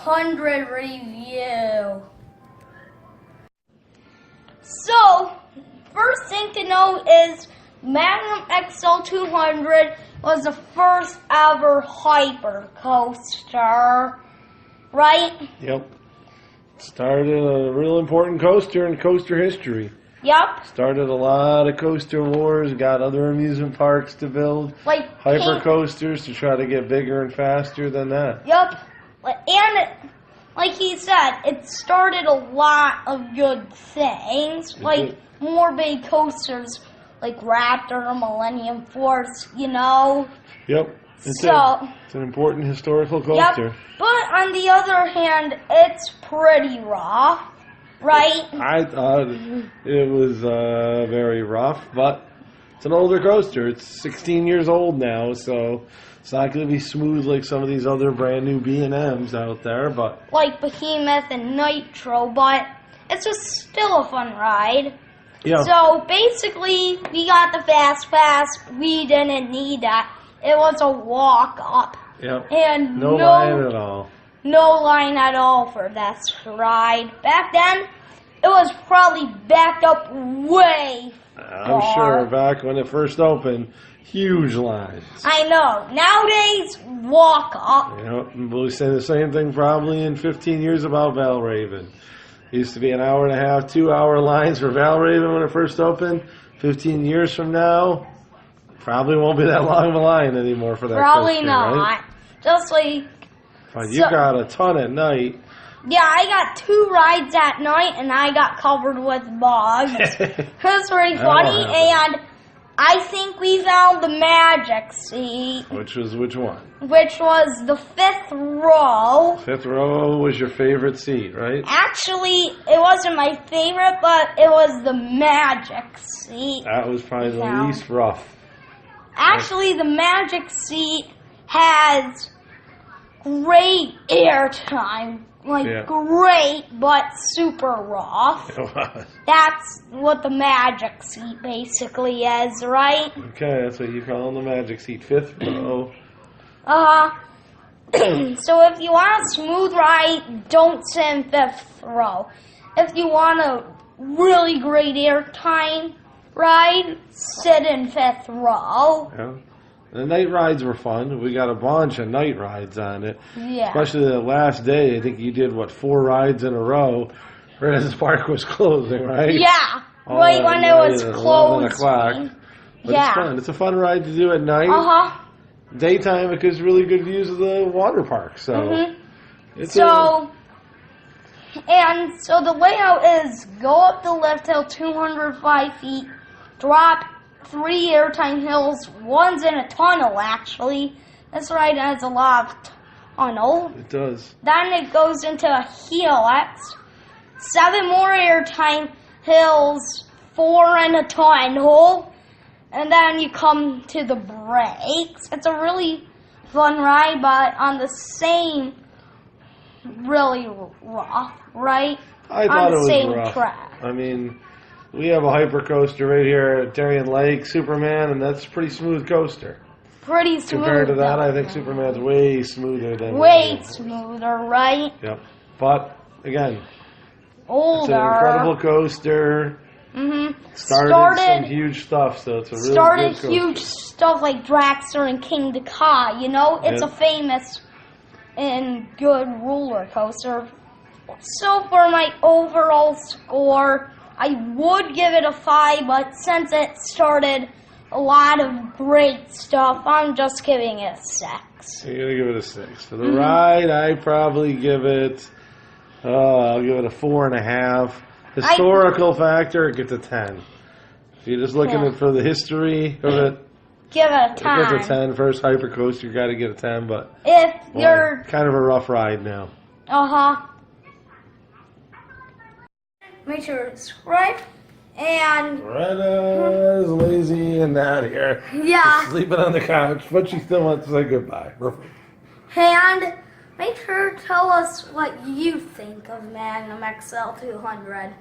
200 review. So, first thing to know is Magnum XL 200 was the first ever hyper coaster, right? Yep. Started a real important coaster in coaster history. Yep. Started a lot of coaster wars, got other amusement parks to build. Like hyper coasters to try to get bigger and faster than that. Yep. And like he said, it started a lot of good things. Like more big coasters like Raptor, Millennium Force, you know. Yep. It's an important historical coaster. Yep. But on the other hand, it's pretty rough, right? I thought it was very rough, but it's an older coaster. It's 16 years old now, so it's not going to be smooth like some of these other brand new B&Ms out there. But like Behemoth and Nitro, but it's just still a fun ride. Yeah. So basically, we got the Fast Pass. We didn't need that. It was a walk up. Yep. And no line at all. No line at all for this ride. Back then, it was probably backed up way I'm sure back when it first opened, huge lines. I know. Nowadays, walk up. Yep. We'll say the same thing probably in 15 years about Valraven. Used to be an hour and a half, 2-hour lines for Valraven when it first opened. 15 years from now, probably won't be that long of a line anymore for that Probably coaster, not. Right? Just like... But you got a ton at night. Yeah, I got 2 rides at night, and I got covered with bugs. It was pretty funny, and I think we found the magic seat. Which was which one? Which was the 5th row. 5th row was your favorite seat, right? Actually, it wasn't my favorite, but it was the magic seat. That was probably the least rough. Actually, the magic seat has great airtime. Great, but super rough. That's what the magic seat basically is, right? Okay, that's what you call the magic seat. 5th row. So if you want a smooth ride, don't sit in 5th row. If you want a really great airtime ride, sit in 5th row. Yeah. The night rides were fun. We got a bunch of night rides on it. Yeah. Especially the last day. I think you did, 4 rides in a row right as the park was closing, right? Yeah. Right when it was closing. 11 o'clock. But it's fun. It's a fun ride to do at night. Daytime, it gives really good views of the water park. So, so the layout is go up the lift hill 205 feet, drop 3 airtime hills, one's in a tunnel actually. This ride has a lot of tunnel. It does. Then it goes into a helix, 7 more airtime hills, 4 in a tunnel, and then you come to the brakes. It's a really fun ride, but on the same really rough, right? I thought it was same rough. Track. I mean, we have a hyper coaster right here at Darien Lake, Superman, and that's a pretty smooth coaster. Pretty smooth. Compared to that, I think Superman's way smoother than... Way smoother, right? Yep. But, again, older. It's an incredible coaster. Started some huge stuff, so it's a really good coaster. Huge stuff like Dragster and King Dekai, you know? It's a famous and good roller coaster. So for my overall score, I would give it a 5, but since it started a lot of great stuff, I'm just giving it a 6. You're going to give it a 6. For the ride, I probably give it, I'll give it a 4.5. Historical factor, it gets a 10. If you're just looking at for the history of it, give it a 10. It gets a 10. First hyper coaster, you got to get a 10, but if you're kind of a rough ride now. Make sure to subscribe and Rena's lazy and out here. Yeah. She's sleeping on the couch, but she still wants to say goodbye. And make sure to tell us what you think of Magnum XL 200.